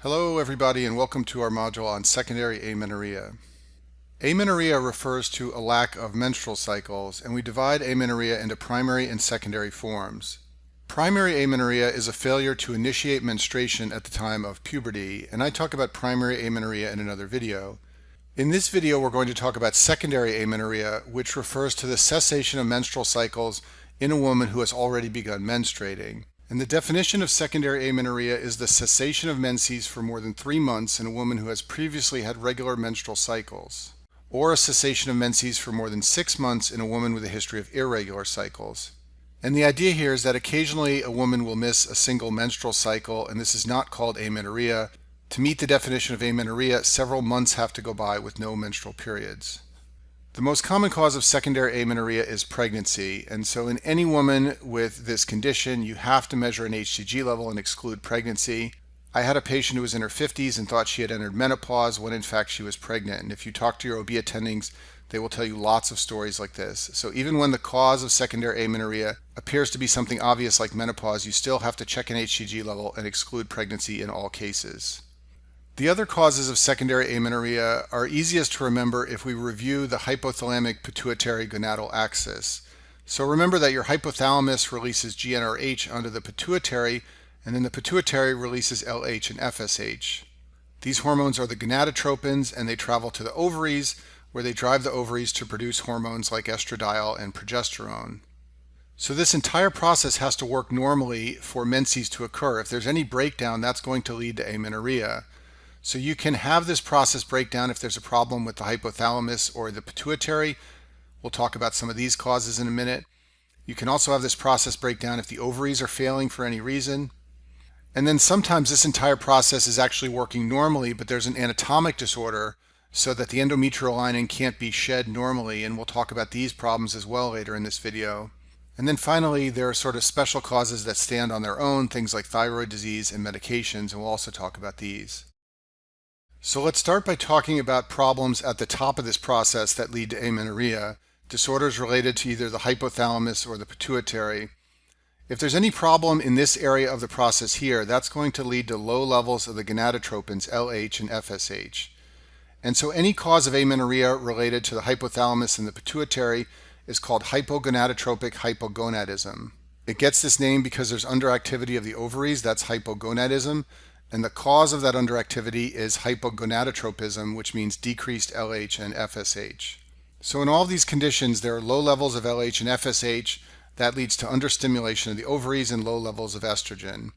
Hello everybody and welcome to our module on secondary amenorrhea. Amenorrhea refers to a lack of menstrual cycles, and we divide amenorrhea into primary and secondary forms. Primary amenorrhea is a failure to initiate menstruation at the time of puberty, and I talk about primary amenorrhea in another video. In this video we're going to talk about secondary amenorrhea, which refers to the cessation of menstrual cycles in a woman who has already begun menstruating. And the definition of secondary amenorrhea is the cessation of menses for more than 3 months in a woman who has previously had regular menstrual cycles, or a cessation of menses for more than 6 months in a woman with a history of irregular cycles. And the idea here is that occasionally a woman will miss a single menstrual cycle, and this is not called amenorrhea. To meet the definition of amenorrhea, several months have to go by with no menstrual periods. The most common cause of secondary amenorrhea is pregnancy, and so in any woman with this condition, you have to measure an HCG level and exclude pregnancy. I had a patient who was in her 50s and thought she had entered menopause when in fact she was pregnant. And if you talk to your OB attendings, they will tell you lots of stories like this. So even when the cause of secondary amenorrhea appears to be something obvious like menopause, you still have to check an HCG level and exclude pregnancy in all cases. The other causes of secondary amenorrhea are easiest to remember if we review the hypothalamic pituitary gonadal axis. So remember that your hypothalamus releases GnRH onto the pituitary, and then the pituitary releases LH and FSH. These hormones are the gonadotropins, and they travel to the ovaries, where they drive the ovaries to produce hormones like estradiol and progesterone. So this entire process has to work normally for menses to occur. If there's any breakdown, that's going to lead to amenorrhea. So you can have this process break down if there's a problem with the hypothalamus or the pituitary. We'll talk about some of these causes in a minute. You can also have this process break down if the ovaries are failing for any reason. And then sometimes this entire process is actually working normally, but there's an anatomic disorder so that the endometrial lining can't be shed normally, and we'll talk about these problems as well later in this video. And then finally, there are sort of special causes that stand on their own, things like thyroid disease and medications, and we'll also talk about these. So let's start by talking about problems at the top of this process that lead to amenorrhea, disorders related to either the hypothalamus or the pituitary. If there's any problem in this area of the process here, that's going to lead to low levels of the gonadotropins LH and FSH. And so any cause of amenorrhea related to the hypothalamus and the pituitary is called hypogonadotropic hypogonadism. It gets this name because there's underactivity of the ovaries, that's hypogonadism. And the cause of that underactivity is hypogonadotropism, which means decreased LH and FSH. So in all of these conditions, there are low levels of LH and FSH. That leads to understimulation of the ovaries and low levels of estrogen.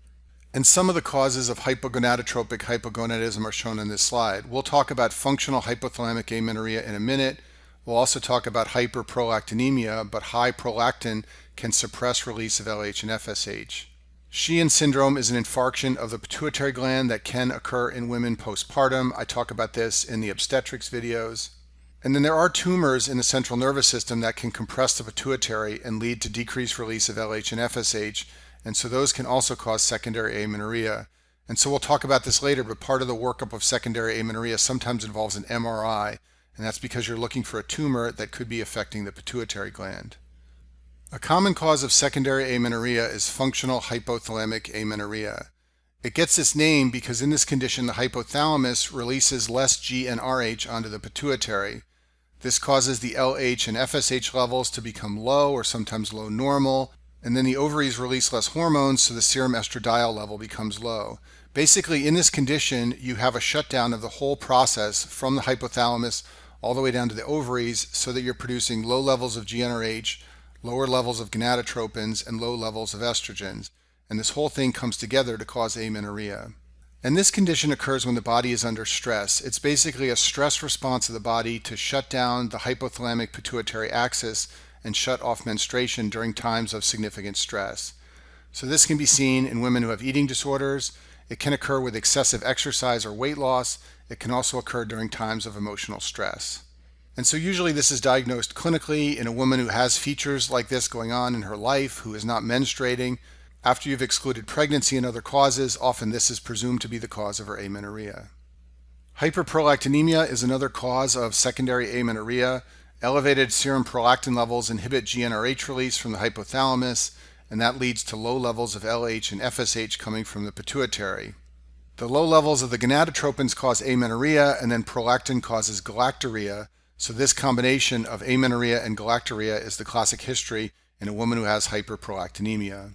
And some of the causes of hypogonadotropic hypogonadism are shown in this slide. We'll talk about functional hypothalamic amenorrhea in a minute. We'll also talk about hyperprolactinemia, but high prolactin can suppress release of LH and FSH. Sheehan syndrome is an infarction of the pituitary gland that can occur in women postpartum. I talk about this in the obstetrics videos. And then there are tumors in the central nervous system that can compress the pituitary and lead to decreased release of LH and FSH, and so those can also cause secondary amenorrhea. And so we'll talk about this later, but part of the workup of secondary amenorrhea sometimes involves an MRI, and that's because you're looking for a tumor that could be affecting the pituitary gland. A common cause of secondary amenorrhea is functional hypothalamic amenorrhea. It gets this name because in this condition the hypothalamus releases less GnRH onto the pituitary. This causes the LH and FSH levels to become low or sometimes low normal, and then the ovaries release less hormones, so the serum estradiol level becomes low. Basically, in this condition, you have a shutdown of the whole process from the hypothalamus all the way down to the ovaries so that you're producing low levels of GnRH, lower levels of gonadotropins, and low levels of estrogens. And this whole thing comes together to cause amenorrhea. And this condition occurs when the body is under stress. It's basically a stress response of the body to shut down the hypothalamic pituitary axis and shut off menstruation during times of significant stress. So this can be seen in women who have eating disorders. It can occur with excessive exercise or weight loss. It can also occur during times of emotional stress. And so usually this is diagnosed clinically in a woman who has features like this going on in her life, who is not menstruating. After you've excluded pregnancy and other causes, often this is presumed to be the cause of her amenorrhea. Hyperprolactinemia is another cause of secondary amenorrhea. Elevated serum prolactin levels inhibit GnRH release from the hypothalamus, and that leads to low levels of LH and FSH coming from the pituitary. The low levels of the gonadotropins cause amenorrhea, and then prolactin causes galactorrhea. So this combination of amenorrhea and galactorrhea is the classic history in a woman who has hyperprolactinemia.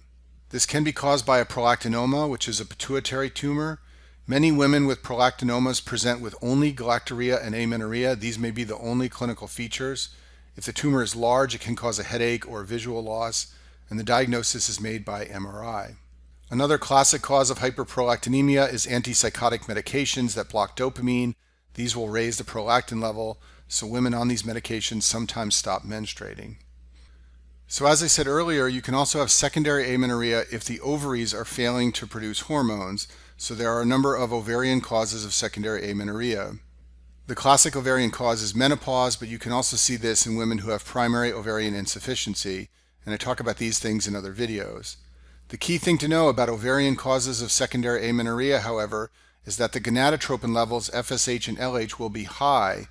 This can be caused by a prolactinoma, which is a pituitary tumor. Many women with prolactinomas present with only galactorrhea and amenorrhea. These may be the only clinical features. If the tumor is large, it can cause a headache or visual loss, and the diagnosis is made by MRI. Another classic cause of hyperprolactinemia is antipsychotic medications that block dopamine. These will raise the prolactin level, so women on these medications sometimes stop menstruating. So as I said earlier, you can also have secondary amenorrhea if the ovaries are failing to produce hormones. So there are a number of ovarian causes of secondary amenorrhea. The classic ovarian cause is menopause, but you can also see this in women who have primary ovarian insufficiency, and I talk about these things in other videos. The key thing to know about ovarian causes of secondary amenorrhea, however, is that the gonadotropin levels, FSH and LH, will be high,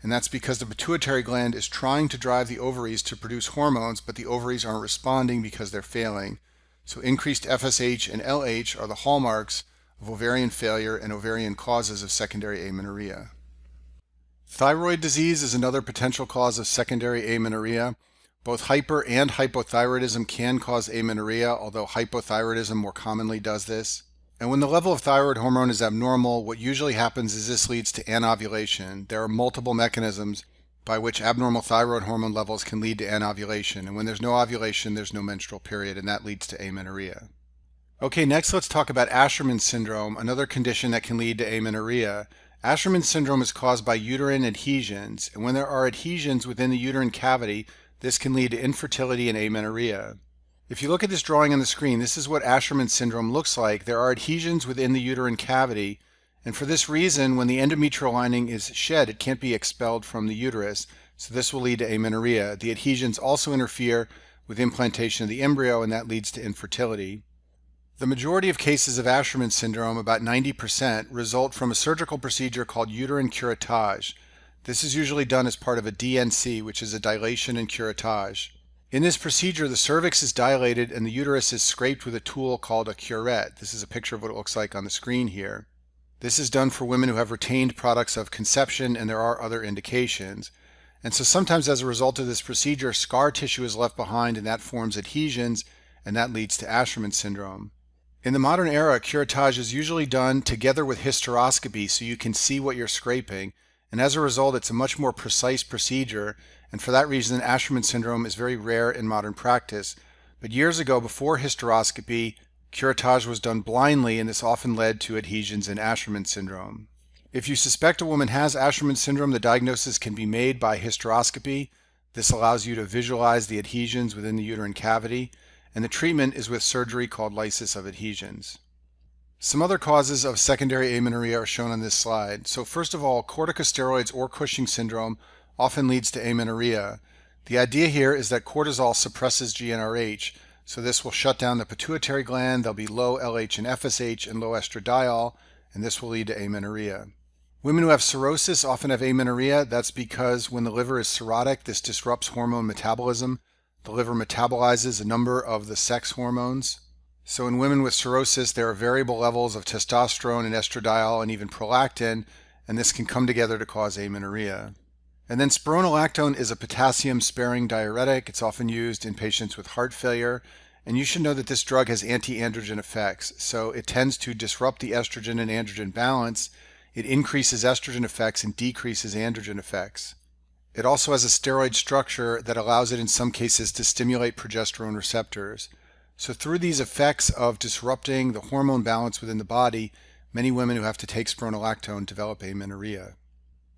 and that's because the pituitary gland is trying to drive the ovaries to produce hormones, but the ovaries aren't responding because they're failing. So increased FSH and LH are the hallmarks of ovarian failure and ovarian causes of secondary amenorrhea. Thyroid disease is another potential cause of secondary amenorrhea. Both hyper and hypothyroidism can cause amenorrhea, although hypothyroidism more commonly does this. And when the level of thyroid hormone is abnormal, what usually happens is this leads to anovulation. There are multiple mechanisms by which abnormal thyroid hormone levels can lead to anovulation. And when there's no ovulation, there's no menstrual period, and that leads to amenorrhea. Okay, next let's talk about Asherman syndrome, another condition that can lead to amenorrhea. Asherman syndrome is caused by uterine adhesions, and when there are adhesions within the uterine cavity, this can lead to infertility and amenorrhea. If you look at this drawing on the screen, this is what Asherman syndrome looks like. There are adhesions within the uterine cavity, and for this reason, when the endometrial lining is shed, it can't be expelled from the uterus, so this will lead to amenorrhea. The adhesions also interfere with implantation of the embryo, and that leads to infertility. The majority of cases of Asherman syndrome, about 90%, result from a surgical procedure called uterine curettage. This is usually done as part of a DNC, which is a dilation and curettage. In this procedure, the cervix is dilated and the uterus is scraped with a tool called a curette. This is a picture of what it looks like on the screen here. This is done for women who have retained products of conception, and there are other indications. And so sometimes as a result of this procedure, scar tissue is left behind and that forms adhesions, and that leads to Asherman syndrome. In the modern era, curettage is usually done together with hysteroscopy so you can see what you're scraping. And as a result, it's a much more precise procedure, and for that reason, Asherman syndrome is very rare in modern practice. But years ago, before hysteroscopy, curettage was done blindly, and this often led to adhesions in Asherman syndrome. If you suspect a woman has Asherman syndrome, the diagnosis can be made by hysteroscopy. This allows you to visualize the adhesions within the uterine cavity, and the treatment is with surgery called lysis of adhesions. Some other causes of secondary amenorrhea are shown on this slide. So first of all, corticosteroids or Cushing syndrome often leads to amenorrhea. The idea here is that cortisol suppresses GnRH, so this will shut down the pituitary gland. There'll be low LH and FSH and low estradiol, and this will lead to amenorrhea. Women who have cirrhosis often have amenorrhea. That's because when the liver is cirrhotic, this disrupts hormone metabolism. The liver metabolizes a number of the sex hormones. So in women with cirrhosis, there are variable levels of testosterone and estradiol and even prolactin, and this can come together to cause amenorrhea. And then spironolactone is a potassium-sparing diuretic. It's often used in patients with heart failure, and you should know that this drug has anti-androgen effects. So it tends to disrupt the estrogen and androgen balance. It increases estrogen effects and decreases androgen effects. It also has a steroid structure that allows it in some cases to stimulate progesterone receptors. So through these effects of disrupting the hormone balance within the body, many women who have to take spironolactone develop amenorrhea.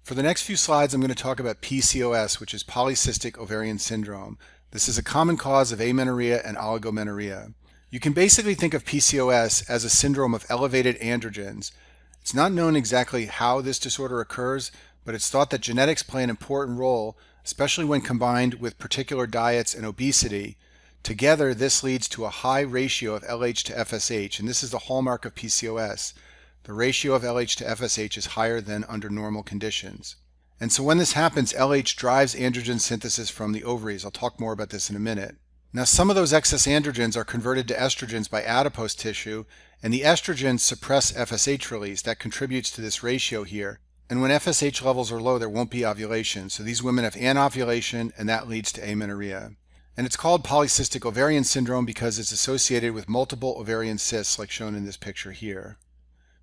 For the next few slides, I'm going to talk about PCOS, which is polycystic ovarian syndrome. This is a common cause of amenorrhea and oligomenorrhea. You can basically think of PCOS as a syndrome of elevated androgens. It's not known exactly how this disorder occurs, but it's thought that genetics play an important role, especially when combined with particular diets and obesity. Together, this leads to a high ratio of LH to FSH, and this is the hallmark of PCOS. The ratio of LH to FSH is higher than under normal conditions. And so when this happens, LH drives androgen synthesis from the ovaries. I'll talk more about this in a minute. Now, some of those excess androgens are converted to estrogens by adipose tissue, and the estrogens suppress FSH release. That contributes to this ratio here. And when FSH levels are low, there won't be ovulation. So these women have anovulation, and that leads to amenorrhea. And it's called polycystic ovarian syndrome because it's associated with multiple ovarian cysts, like shown in this picture here.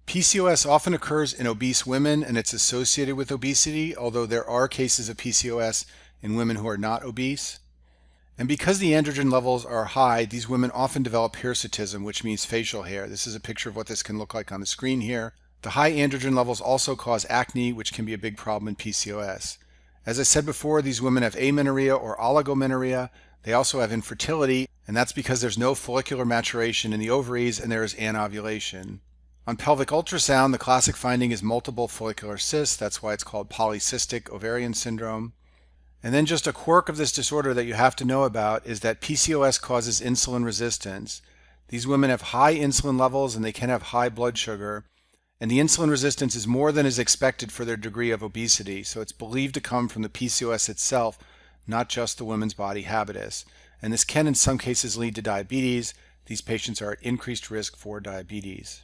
PCOS often occurs in obese women, and it's associated with obesity, although there are cases of PCOS in women who are not obese. And because the androgen levels are high, these women often develop hirsutism, which means facial hair. This is a picture of what this can look like on the screen here. The high androgen levels also cause acne, which can be a big problem in PCOS. As I said before, these women have amenorrhea or oligomenorrhea. They also have infertility, and that's because there's no follicular maturation in the ovaries and there is anovulation. On pelvic ultrasound, the classic finding is multiple follicular cysts. That's why it's called polycystic ovarian syndrome. And then just a quirk of this disorder that you have to know about is that PCOS causes insulin resistance. These women have high insulin levels and they can have high blood sugar. And the insulin resistance is more than is expected for their degree of obesity. So it's believed to come from the PCOS itself, not just the woman's body habitus. And this can in some cases lead to diabetes. These patients are at increased risk for diabetes.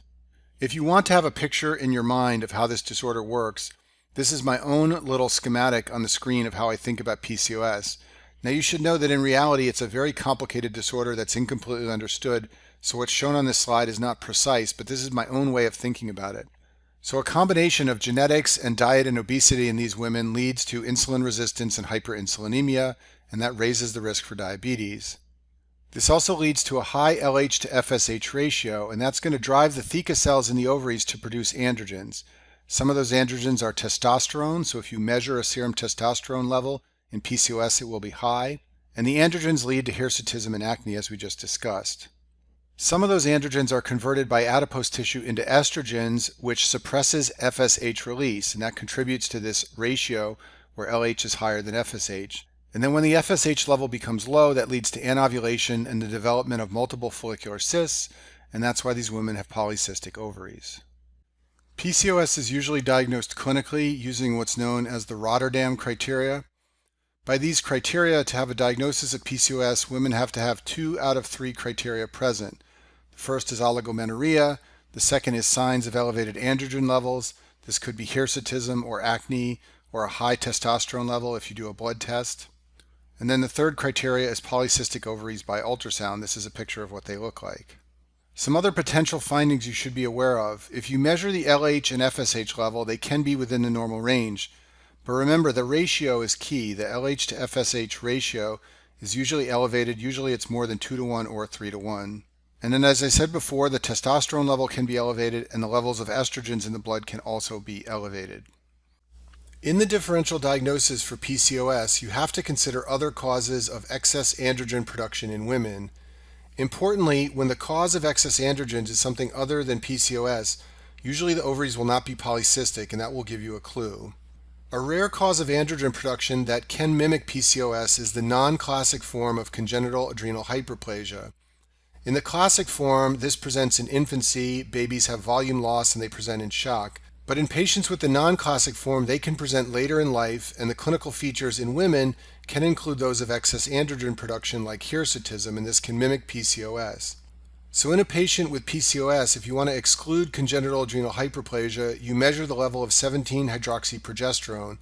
If you want to have a picture in your mind of how this disorder works, this is my own little schematic on the screen of how I think about PCOS. Now you should know that in reality it's a very complicated disorder that's incompletely understood, so what's shown on this slide is not precise, but this is my own way of thinking about it. So a combination of genetics and diet and obesity in these women leads to insulin resistance and hyperinsulinemia, and that raises the risk for diabetes. This also leads to a high LH to FSH ratio, and that's going to drive the theca cells in the ovaries to produce androgens. Some of those androgens are testosterone, so if you measure a serum testosterone level in PCOS, it will be high. And the androgens lead to hirsutism and acne, as we just discussed. Some of those androgens are converted by adipose tissue into estrogens, which suppresses FSH release, and that contributes to this ratio where LH is higher than FSH. And then when the FSH level becomes low, that leads to anovulation and the development of multiple follicular cysts, and that's why these women have polycystic ovaries. PCOS is usually diagnosed clinically using what's known as the Rotterdam criteria. By these criteria, to have a diagnosis of PCOS, women have to have 2 out of 3 criteria present. The first is oligomenorrhea. The second is signs of elevated androgen levels. This could be hirsutism or acne or a high testosterone level if you do a blood test. And then the third criteria is polycystic ovaries by ultrasound. This is a picture of what they look like. Some other potential findings you should be aware of. If you measure the LH and FSH level, they can be within the normal range. But remember, the ratio is key. The LH to FSH ratio is usually elevated. Usually it's more than 2 to 1 or 3 to 1. And then as I said before, the testosterone level can be elevated and the levels of estrogens in the blood can also be elevated. In the differential diagnosis for PCOS, you have to consider other causes of excess androgen production in women. Importantly, when the cause of excess androgens is something other than PCOS, usually the ovaries will not be polycystic, and that will give you a clue. A rare cause of androgen production that can mimic PCOS is the non-classic form of congenital adrenal hyperplasia. In the classic form, this presents in infancy, babies have volume loss and they present in shock. But in patients with the non-classic form, they can present later in life, and the clinical features in women can include those of excess androgen production like hirsutism, and this can mimic PCOS. So in a patient with PCOS, if you want to exclude congenital adrenal hyperplasia, you measure the level of 17-hydroxyprogesterone.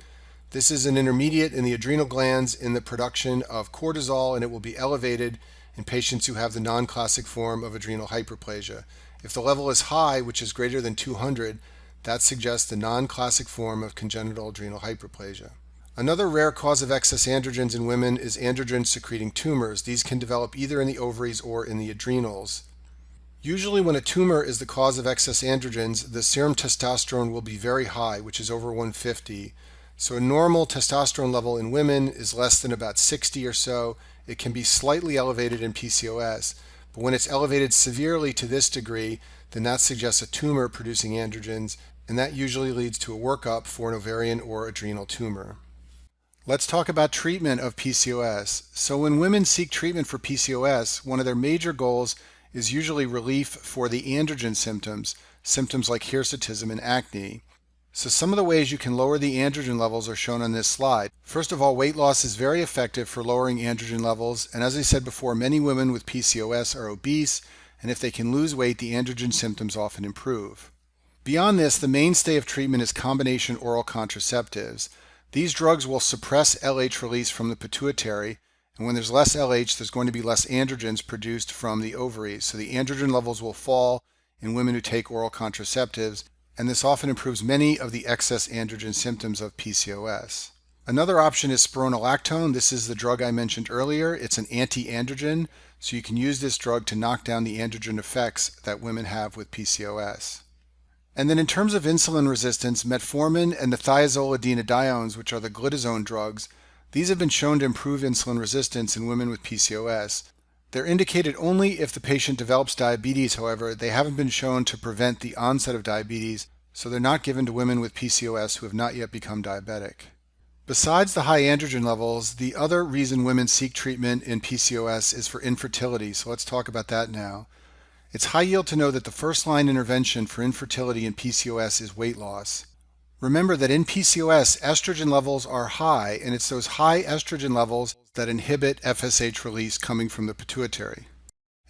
This is an intermediate in the adrenal glands in the production of cortisol, and it will be elevated in patients who have the non-classic form of adrenal hyperplasia. If the level is high, which is greater than 200, that suggests the non-classic form of congenital adrenal hyperplasia. Another rare cause of excess androgens in women is androgen-secreting tumors. These can develop either in the ovaries or in the adrenals. Usually when a tumor is the cause of excess androgens, the serum testosterone will be very high, which is over 150. So a normal testosterone level in women is less than about 60 or so. It can be slightly elevated in PCOS, but when it's elevated severely to this degree, then that suggests a tumor producing androgens, and that usually leads to a workup for an ovarian or adrenal tumor. Let's talk about treatment of PCOS. So when women seek treatment for PCOS, one of their major goals is usually relief for the androgen symptoms like hirsutism and acne. So some of the ways you can lower the androgen levels are shown on this slide. First of all, weight loss is very effective for lowering androgen levels, and as I said before, many women with PCOS are obese, and if they can lose weight, the androgen symptoms often improve. Beyond this, the mainstay of treatment is combination oral contraceptives. These drugs will suppress LH release from the pituitary, and when there's less LH, there's going to be less androgens produced from the ovaries. So the androgen levels will fall in women who take oral contraceptives, and this often improves many of the excess androgen symptoms of PCOS. Another option is spironolactone. This is the drug I mentioned earlier. It's an anti-androgen, so you can use this drug to knock down the androgen effects that women have with PCOS. And then in terms of insulin resistance, metformin and the thiazolidinediones, which are the glitazone drugs, these have been shown to improve insulin resistance in women with PCOS. They're indicated only if the patient develops diabetes, however. They haven't been shown to prevent the onset of diabetes, so they're not given to women with PCOS who have not yet become diabetic. Besides the high androgen levels, the other reason women seek treatment in PCOS is for infertility, so let's talk about that now. It's high yield to know that the first-line intervention for infertility in PCOS is weight loss. Remember that in PCOS, estrogen levels are high, and it's those high estrogen levels that inhibit FSH release coming from the pituitary.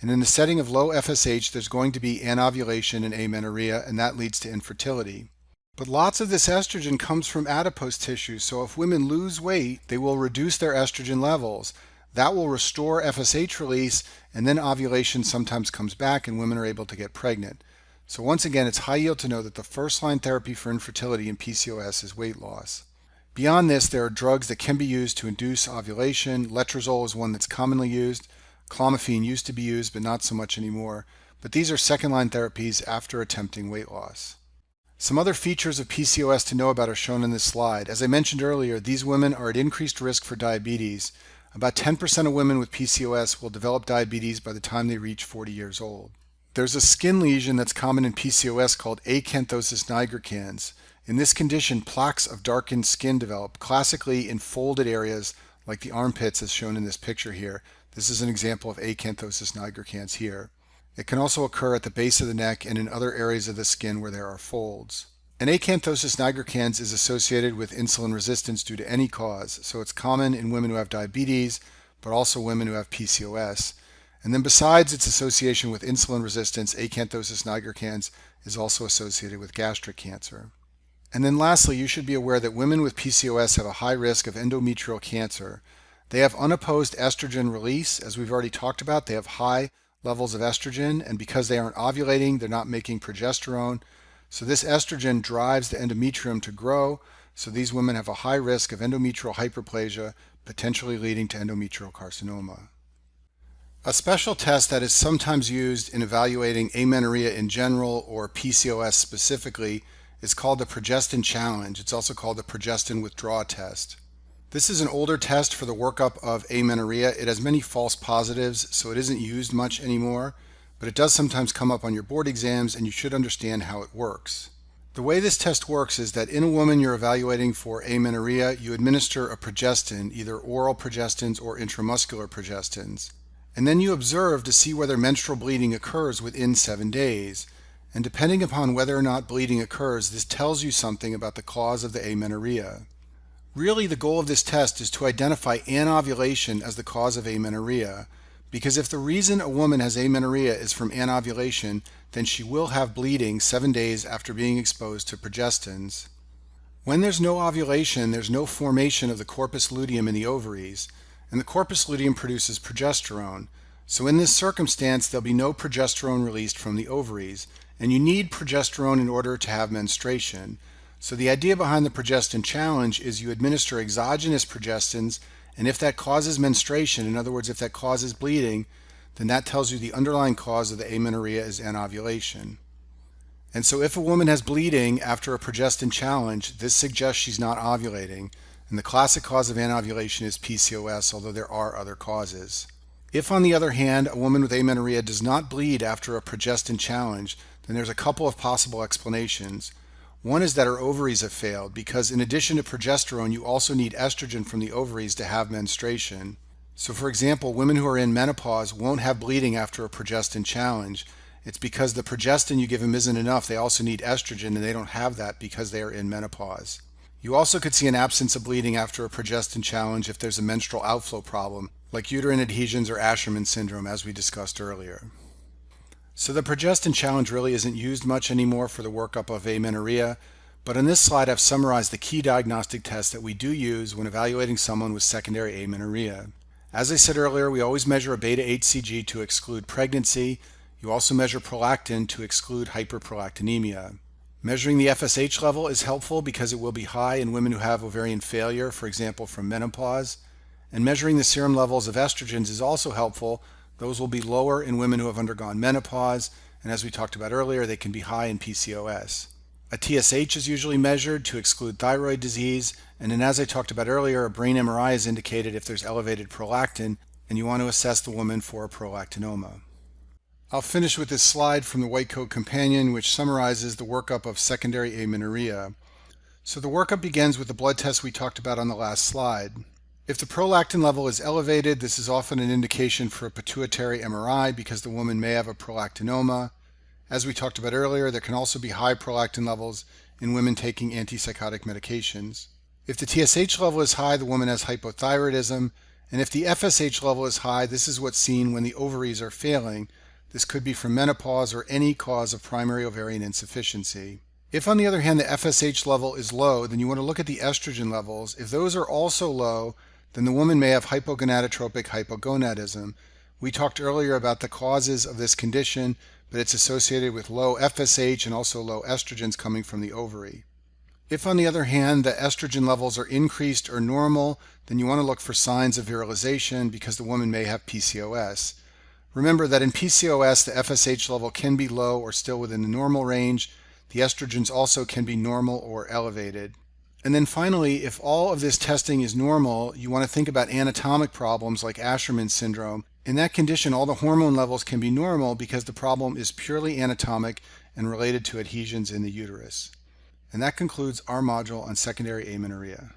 And in the setting of low FSH, there's going to be anovulation and amenorrhea, and that leads to infertility. But lots of this estrogen comes from adipose tissue, so if women lose weight, they will reduce their estrogen levels. That will restore FSH release, and then ovulation sometimes comes back and women are able to get pregnant. So once again, it's high yield to know that the first-line therapy for infertility in PCOS is weight loss. Beyond this, there are drugs that can be used to induce ovulation. Letrozole is one that's commonly used. Clomiphene used to be used, but not so much anymore. But these are second-line therapies after attempting weight loss. Some other features of PCOS to know about are shown in this slide. As I mentioned earlier, these women are at increased risk for diabetes. About 10% of women with PCOS will develop diabetes by the time they reach 40 years old. There's a skin lesion that's common in PCOS called acanthosis nigricans. In this condition, plaques of darkened skin develop, classically in folded areas like the armpits as shown in this picture here. This is an example of acanthosis nigricans here. It can also occur at the base of the neck and in other areas of the skin where there are folds. And acanthosis nigricans is associated with insulin resistance due to any cause, so it's common in women who have diabetes, but also women who have PCOS. And then besides its association with insulin resistance, acanthosis nigricans is also associated with gastric cancer. And then lastly, you should be aware that women with PCOS have a high risk of endometrial cancer. They have unopposed estrogen release. As we've already talked about, they have high levels of estrogen, and because they aren't ovulating, they're not making progesterone. So this estrogen drives the endometrium to grow, so these women have a high risk of endometrial hyperplasia, potentially leading to endometrial carcinoma. A special test that is sometimes used in evaluating amenorrhea in general or PCOS specifically is called the progestin challenge. It's also called the progestin withdrawal test. This is an older test for the workup of amenorrhea. It has many false positives, so it isn't used much anymore, but it does sometimes come up on your board exams, and you should understand how it works. The way this test works is that in a woman you're evaluating for amenorrhea, you administer a progestin, either oral progestins or intramuscular progestins. And then you observe to see whether menstrual bleeding occurs within 7 days. And depending upon whether or not bleeding occurs, this tells you something about the cause of the amenorrhea. Really, the goal of this test is to identify anovulation as the cause of amenorrhea, because if the reason a woman has amenorrhea is from anovulation, then she will have bleeding 7 days after being exposed to progestins. When there's no ovulation, there's no formation of the corpus luteum in the ovaries, and the corpus luteum produces progesterone. So in this circumstance, there'll be no progesterone released from the ovaries, and you need progesterone in order to have menstruation. So the idea behind the progestin challenge is you administer exogenous progestins, and if that causes menstruation, in other words, if that causes bleeding, then that tells you the underlying cause of the amenorrhea is anovulation. And so if a woman has bleeding after a progestin challenge, this suggests she's not ovulating, and the classic cause of anovulation is PCOS, although there are other causes. If, on the other hand, a woman with amenorrhea does not bleed after a progestin challenge, then there's a couple of possible explanations. One is that her ovaries have failed, because in addition to progesterone, you also need estrogen from the ovaries to have menstruation. So for example, women who are in menopause won't have bleeding after a progestin challenge, It's because the progestin you give them isn't enough. They also need estrogen, and they don't have that because they are in menopause. You also could see an absence of bleeding after a progestin challenge if there's a menstrual outflow problem, like uterine adhesions or Asherman syndrome, as we discussed earlier. So the progestin challenge really isn't used much anymore for the workup of amenorrhea, but on this slide I've summarized the key diagnostic tests that we do use when evaluating someone with secondary amenorrhea. As I said earlier, we always measure a beta-HCG to exclude pregnancy. You also measure prolactin to exclude hyperprolactinemia. Measuring the FSH level is helpful because it will be high in women who have ovarian failure, for example from menopause. And measuring the serum levels of estrogens is also helpful. Those will be lower in women who have undergone menopause, and as we talked about earlier, they can be high in PCOS. A TSH is usually measured to exclude thyroid disease, and then as I talked about earlier, a brain MRI is indicated if there's elevated prolactin, and you want to assess the woman for a prolactinoma. I'll finish with this slide from the White Coat Companion, which summarizes the workup of secondary amenorrhea. So the workup begins with the blood test we talked about on the last slide. If the prolactin level is elevated, this is often an indication for a pituitary MRI because the woman may have a prolactinoma. As we talked about earlier, there can also be high prolactin levels in women taking antipsychotic medications. If the TSH level is high, the woman has hypothyroidism, and if the FSH level is high, this is what's seen when the ovaries are failing. This could be from menopause or any cause of primary ovarian insufficiency. If, on the other hand, the FSH level is low, then you want to look at the estrogen levels. If those are also low, then the woman may have hypogonadotropic hypogonadism. We talked earlier about the causes of this condition, but it's associated with low FSH and also low estrogens coming from the ovary. If, on the other hand, the estrogen levels are increased or normal, then you want to look for signs of virilization because the woman may have PCOS. Remember that in PCOS, the FSH level can be low or still within the normal range. The estrogens also can be normal or elevated. And then finally, if all of this testing is normal, you want to think about anatomic problems like Asherman syndrome. In that condition, all the hormone levels can be normal because the problem is purely anatomic and related to adhesions in the uterus. And that concludes our module on secondary amenorrhea.